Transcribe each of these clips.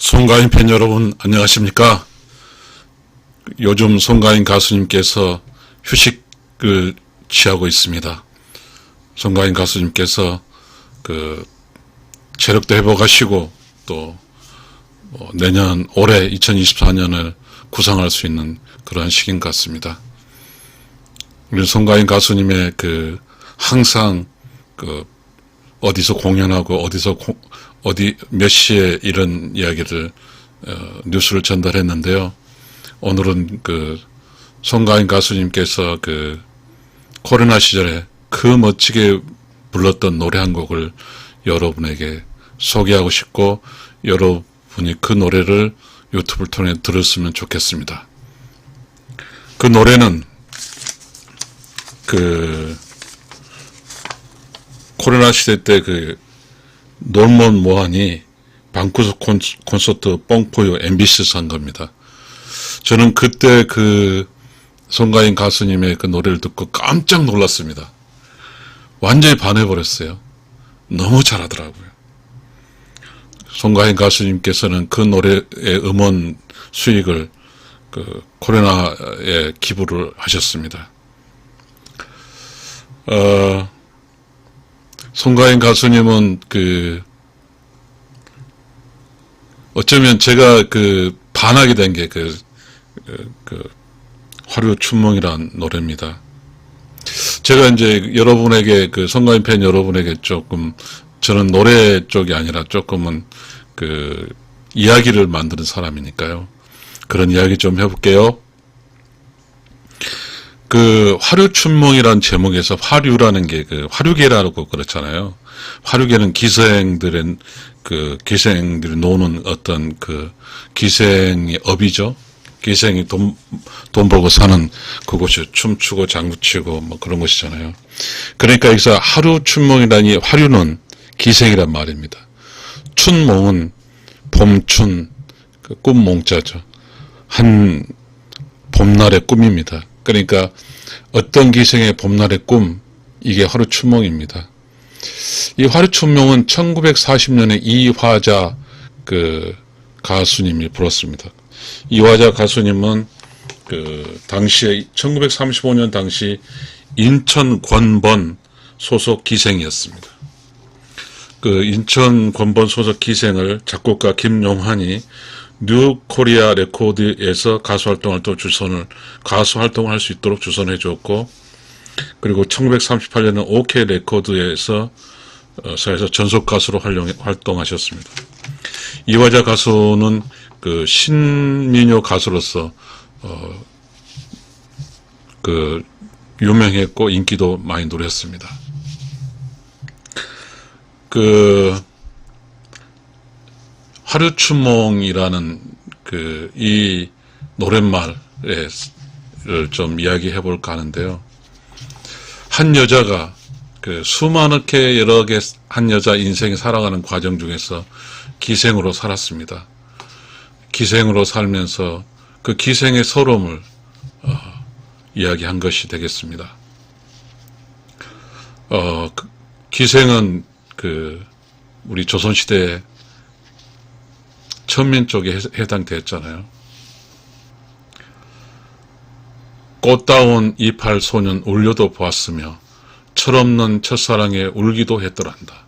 송가인 팬 여러분 안녕하십니까? 요즘 송가인 가수님께서 휴식을 취하고 있습니다. 송가인 가수님께서 체력도 회복하시고 또 내년 올해 2024년을 구상할 수 있는 그러한 시기인 것 같습니다. 우리 송가인 가수님의 항상 어디서 공연하고 어디 몇 시에 이런 이야기를 뉴스를 전달했는데요. 오늘은 송가인 가수님께서 코로나 시절에 멋지게 불렀던 노래 한 곡을 여러분에게 소개하고 싶고 여러분이 그 노래를 유튜브를 통해 들었으면 좋겠습니다. 그 노래는 코로나 시대 때 놀몬 모한이 방구석 콘서트 뽕포유 MBC에서 한 겁니다. 저는 그때 송가인 가수님의 노래를 듣고 깜짝 놀랐습니다. 완전히 반해버렸어요. 너무 잘하더라고요. 송가인 가수님께서는 그 노래의 음원 수익을 코로나에 기부를 하셨습니다. 송가인 가수님은 어쩌면 제가 반하게 된 게 화류춘몽이라는 노래입니다. 제가 이제 여러분에게 송가인 팬 여러분에게 조금 저는 노래 쪽이 아니라 조금은 이야기를 만드는 사람이니까요. 그런 이야기 좀 해볼게요. 화류춘몽이라는 제목에서 화류라는 게 화류계라고 그렇잖아요. 화류계는 기생들이 노는 어떤 기생의 업이죠. 기생이 돈 벌고 사는 그곳이 춤추고 장구치고 뭐 그런 곳이잖아요. 그러니까 여기서 화류춘몽이라니 화류는 기생이란 말입니다. 춘몽은 봄춘, 꿈몽자죠. 한 봄날의 꿈입니다. 그러니까 어떤 기생의 봄날의 꿈, 이게 화류춘몽입니다. 이 화류춘몽은 1940년에 이화자 가수님이 불렀습니다. 이화자 가수님은 당시에 1935년 당시 인천 권번 소속 기생이었습니다. 인천 권번 소속 기생을 작곡가 김용환이 뉴코리아 레코드에서 가수 활동을 할 수 있도록 주선해 주었고, 그리고 1938년에 OK 레코드에서 전속 가수로 활동하셨습니다. 이화자 가수는 신민요 가수로서 유명했고 인기도 많이 누렸습니다. 화류춘몽이라는 이 노랫말을 좀 이야기해 볼까 하는데요. 한 여자가 수많게 여러 개 한 여자 인생이 살아가는 과정 중에서 기생으로 살았습니다. 기생으로 살면서 그 기생의 서러움을 이야기한 것이 되겠습니다. 기생은 우리 조선시대에 천민 쪽에 해당되었잖아요. 꽃다운 이팔 소년 울려도 보았으며 철없는 첫사랑에 울기도 했더란다.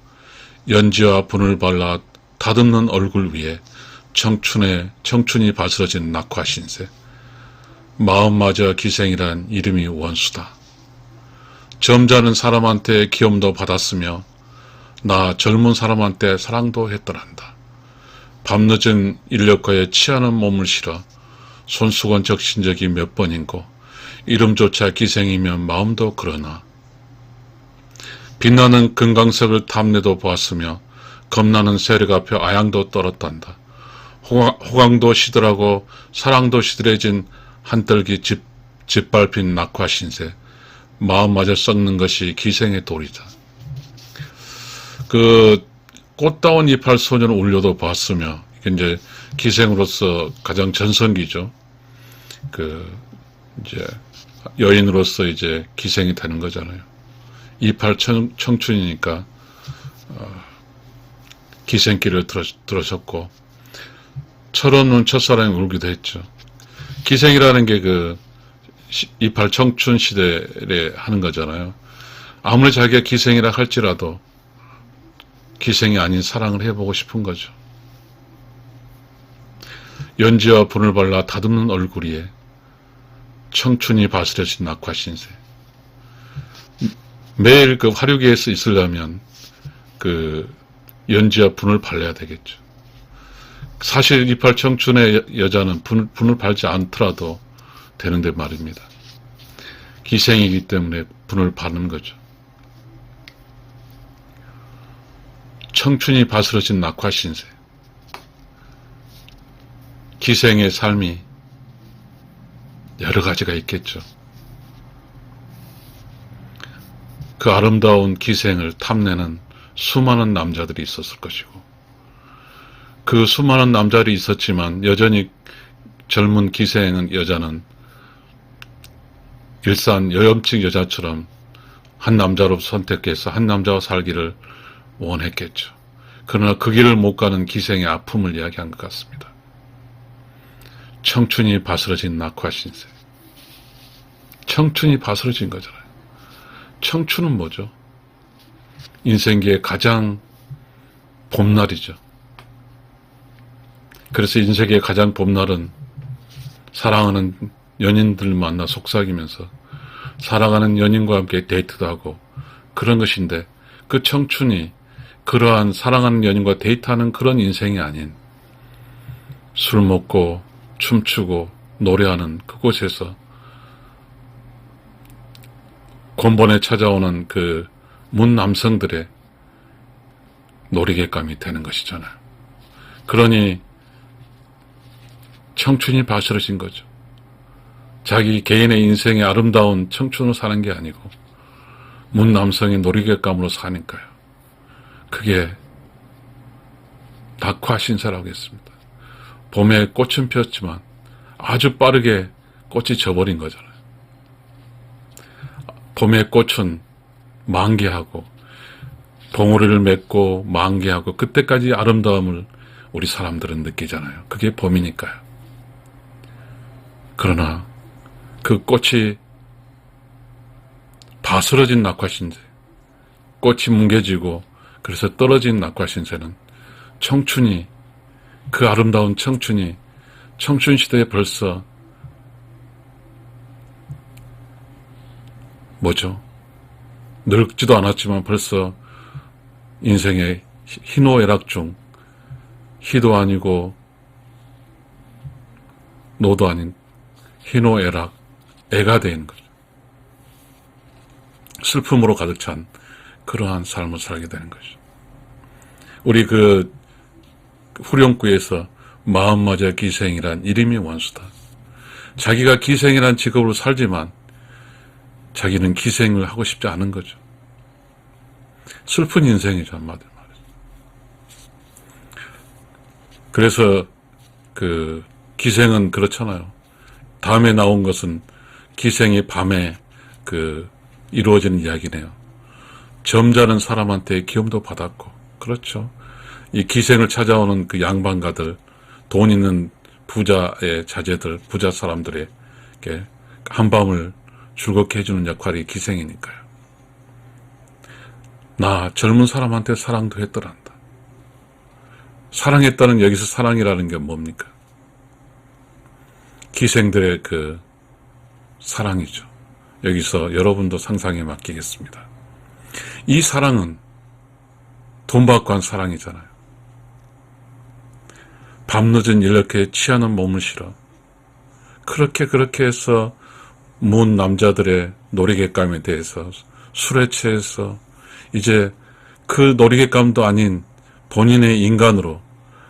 연지와 분을 발라 다듬는 얼굴 위에 청춘이 바스러진 낙화신세. 마음마저 기생이란 이름이 원수다. 점잖은 사람한테 귀염도 받았으며 나 젊은 사람한테 사랑도 했더란다. 밤늦은 인력거에 취하는 몸을 실어 손수건 적신 적이 몇 번인고 이름조차 기생이면 마음도 그러나 빛나는 금강석을 탐내도 보았으며 겁나는 세력 앞에 아양도 떨었단다. 호강도 시들하고 사랑도 시들해진 한떨기 짓밟힌 낙화신세. 마음마저 썩는 것이 기생의 도리다. 꽃다운 이팔 소년을 울려도 봤으며, 이게 이제 기생으로서 가장 전성기죠. 이제 여인으로서 이제 기생이 되는 거잖아요. 이팔 청춘이니까 기생길을 들으셨고 철없는 첫사랑이 울기도 했죠. 기생이라는 게 그 28 청춘 시대에 하는 거잖아요. 아무리 자기가 기생이라 할지라도 기생이 아닌 사랑을 해보고 싶은 거죠. 연지와 분을 발라 다듬는 얼굴 위에 청춘이 바스려진 낙화 신세. 매일 그 화류계에서 있으려면 그 연지와 분을 발라야 되겠죠. 사실 28 청춘의 여자는 분을 발지 않더라도 되는데 말입니다. 기생이기 때문에 분을 바르는 거죠. 청춘이 바스러진 낙화 신세. 기생의 삶이 여러 가지가 있겠죠. 그 아름다운 기생을 탐내는 수많은 남자들이 있었을 것이고, 그 수많은 남자들이 있었지만 여전히 젊은 기생은 여자는 일산 여염직 여자처럼 한 남자로 선택해서 한 남자와 살기를 원했겠죠. 그러나 그 길을 못 가는 기생의 아픔을 이야기한 것 같습니다. 청춘이 바스러진 낙화 신세. 청춘이 바스러진 거잖아요. 청춘은 뭐죠? 인생기의 가장 봄날이죠. 그래서 인생의 가장 봄날은 사랑하는 연인들 만나 속삭이면서 사랑하는 연인과 함께 데이트도 하고 그런 것인데, 그 청춘이 그러한 사랑하는 연인과 데이트하는 그런 인생이 아닌 술 먹고 춤추고 노래하는 그곳에서 곤번에 찾아오는 그 문 남성들의 놀이객감이 되는 것이잖아요. 그러니 청춘이 바스러진 거죠. 자기 개인의 인생의 아름다운 청춘으로 사는 게 아니고 문 남성의 놀이객감으로 사니까요. 그게 낙화 신세라고 했습니다. 봄에 꽃은 피었지만 아주 빠르게 꽃이 져버린 거잖아요. 봄의 꽃은 만개하고 봉우리를 맺고 만개하고 그때까지 아름다움을 우리 사람들은 느끼잖아요. 그게 봄이니까요. 그러나 그 꽃이 바스러진 낙화 신세, 꽃이 뭉개지고 그래서 떨어진 낙화 신세는 청춘이, 그 아름다운 청춘이 청춘 시대에 벌써 뭐죠? 늙지도 않았지만 벌써 인생의 희노애락 중 희도 아니고 노도 아닌 희노애락, 애가 된 거죠. 슬픔으로 가득 찬 그러한 삶을 살게 되는 것이죠. 우리 그 후렴구에서 마음마저 기생이란 이름이 원수다. 자기가 기생이란 직업으로 살지만 자기는 기생을 하고 싶지 않은 거죠. 슬픈 인생이죠, 한마디로 말해서. 그래서 그 기생은 그렇잖아요. 다음에 나온 것은 기생이 밤에 그 이루어지는 이야기네요. 점잖은 사람한테 기움도 받았고, 그렇죠. 이 기생을 찾아오는 그 양반가들, 돈 있는 부자의 자제들, 부자 사람들에게 한밤을 즐겁게 해주는 역할이 기생이니까요. 나 젊은 사람한테 사랑도 했더란다. 사랑했다는 여기서 사랑이라는 게 뭡니까? 기생들의 그 사랑이죠. 여기서 여러분도 상상에 맡기겠습니다. 이 사랑은 돈 받고 한 사랑이잖아요. 밤늦은 이렇게 취하는 몸을 실어 그렇게 해서 문 남자들의 놀이객감에 대해서 술에 취해서 이제 그 놀이객감도 아닌 본인의 인간으로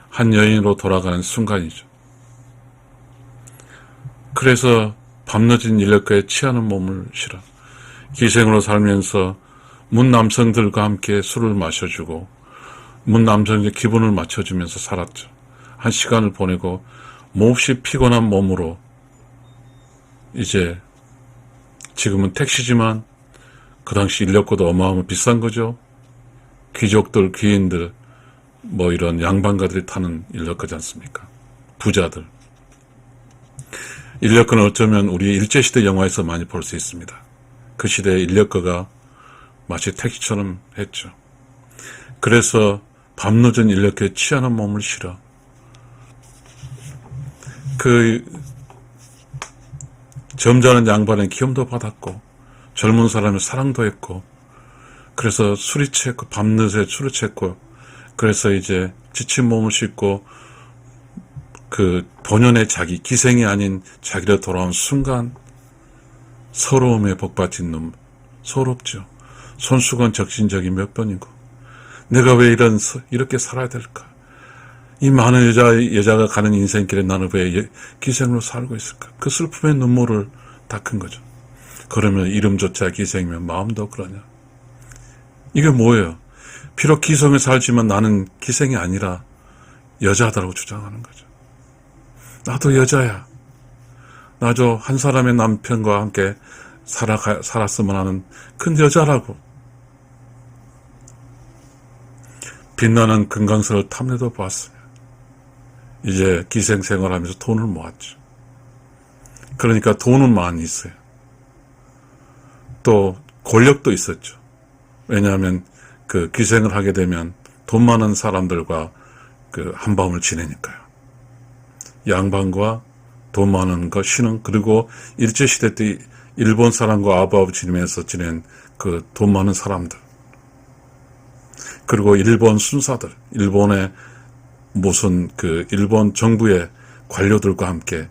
한 여인으로 돌아가는 순간이죠. 그래서 밤늦은 인력거에 취하는 몸을 실어 기생으로 살면서 문 남성들과 함께 술을 마셔주고 문 남성의 기분을 맞춰주면서 살았죠. 한 시간을 보내고 몹시 피곤한 몸으로 이제 지금은 택시지만 그 당시 인력거도 어마어마하게 비싼 거죠. 귀족들, 귀인들, 뭐 이런 양반가들이 타는 인력거지 않습니까? 부자들. 인력거는 어쩌면 우리 일제시대 영화에서 많이 볼 수 있습니다. 그 시대의 인력거가 마치 택시처럼 했죠. 그래서 밤늦은 인력거에 취하는 몸을 실어 그 점잖은 양반의 기염도 받았고 젊은 사람의 사랑도 했고 그래서 술이 취했고 밤늦에 술을 취했고 그래서 이제 지친 몸을 싣고 그 본연의 자기, 기생이 아닌 자기로 돌아온 순간 서러움에 복받친 놈, 서럽죠. 손수건 적신 적이 몇 번이고 내가 왜 이렇게 살아야 될까? 이 많은 여자가 가는 인생길에 나는 왜 기생으로 살고 있을까? 그 슬픔의 눈물을 닦은 거죠. 그러면 이름조차 기생이면 마음도 그러냐? 이게 뭐예요? 비록 기성에 살지만 나는 기생이 아니라 여자다라고 주장하는 거죠. 나도 여자야. 나도 한 사람의 남편과 함께 살았으면 하는 큰 여자라고. 빛나는 금강석을 탐내도 보았으며 이제 기생생활하면서 돈을 모았죠. 그러니까 돈은 많이 있어요. 또 권력도 있었죠. 왜냐하면 그 기생을 하게 되면 돈 많은 사람들과 그 한밤을 지내니까요. 양반과 돈 많은 거 신은 그리고 일제시대 때 일본 사람과 아부아부 지내면서 지낸 그 돈 많은 사람들 그리고 일본 순사들 일본의 무슨 그 일본 정부의 관료들과 함께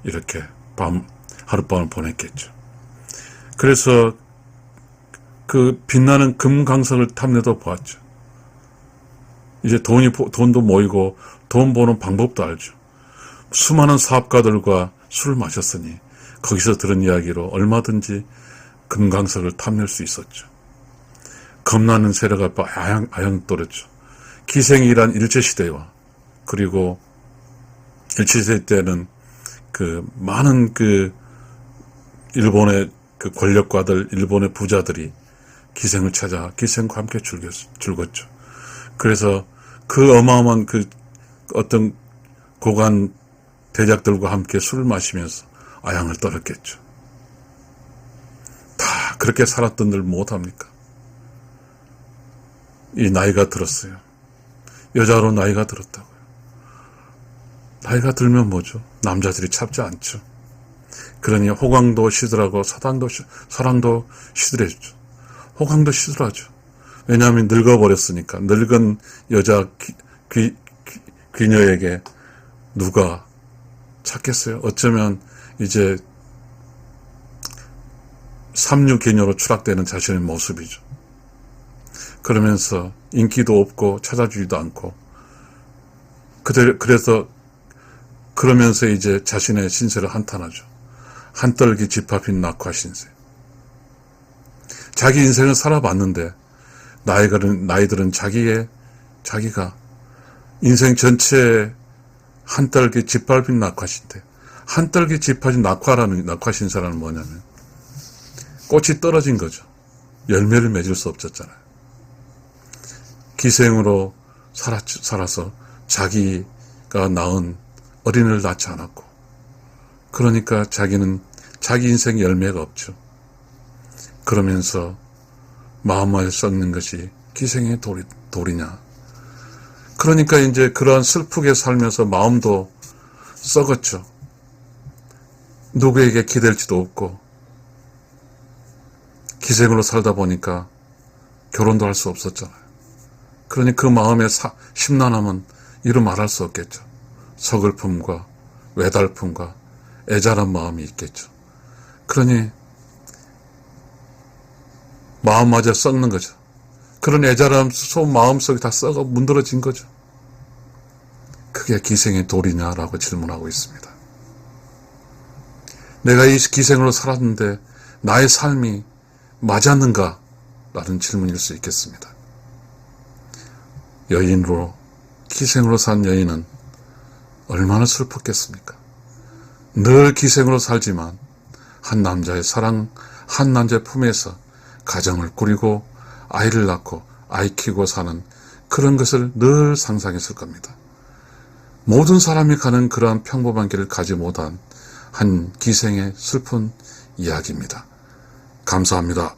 이렇게 하룻밤을 보냈겠죠. 그래서 그 빛나는 금강석을 탐내도 보았죠. 이제 돈도 모이고 돈 버는 방법도 알죠. 수많은 사업가들과 술을 마셨으니 거기서 들은 이야기로 얼마든지 금강석을 탐낼 수 있었죠. 겁나는 세력가 아양 떨었죠. 기생이란 일제시대와 그리고 일제시대 때는 그 많은 그 일본의 그 권력가들, 일본의 부자들이 기생을 찾아 기생과 함께 즐겼죠. 그래서 그 어마어마한 그 어떤 고관 대작들과 함께 술을 마시면서 아양을 떨었겠죠. 다 그렇게 살았던들 못합니까? 이 나이가 들었어요. 여자로 나이가 들었다고요. 나이가 들면 뭐죠? 남자들이 참지 않죠. 그러니 호강도 시들하고 사랑도 시들해지죠. 호강도 시들하죠. 왜냐하면 늙어버렸으니까. 늙은 여자 귀녀에게 누가 찾겠어요? 어쩌면 이제 삼류기녀로 추락되는 자신의 모습이죠. 그러면서 인기도 없고 찾아주지도 않고 그래서 그러면서 이제 자신의 신세를 한탄하죠. 한떨기 집합인 낙화 신세. 자기 인생을 살아봤는데 나이들은 자기가 인생 전체에 한떨기 짓밟힌 낙화신데 한떨기 짓밟힌 낙화 신세라는 뭐냐면 꽃이 떨어진 거죠. 열매를 맺을 수 없었잖아요. 기생으로 살아서 자기가 낳은 어린이를 낳지 않았고 그러니까 자기는 자기 인생 열매가 없죠. 그러면서 마음을 썩는 것이 기생의 돌이냐. 그러니까 이제 그러한 슬프게 살면서 마음도 썩었죠. 누구에게 기댈지도 없고 기생으로 살다 보니까 결혼도 할 수 없었잖아요. 그러니 그 마음의 심란함은 이루 말할 수 없겠죠. 서글픔과 외달픔과 애절한 마음이 있겠죠. 그러니 마음마저 썩는 거죠. 그런 애절함 마음속이 다 썩어 문드러진 거죠. 그게 기생의 돌이냐라고 질문하고 있습니다. 내가 이 기생으로 살았는데 나의 삶이 맞았는가? 라는 질문일 수 있겠습니다. 여인으로 기생으로 산 여인은 얼마나 슬펐겠습니까? 늘 기생으로 살지만 한 남자의 사랑, 한 남자의 품에서 가정을 꾸리고 아이를 낳고 아이 키우고 사는 그런 것을 늘 상상했을 겁니다. 모든 사람이 가는 그러한 평범한 길을 가지 못한 한 기생의 슬픈 이야기입니다. 감사합니다.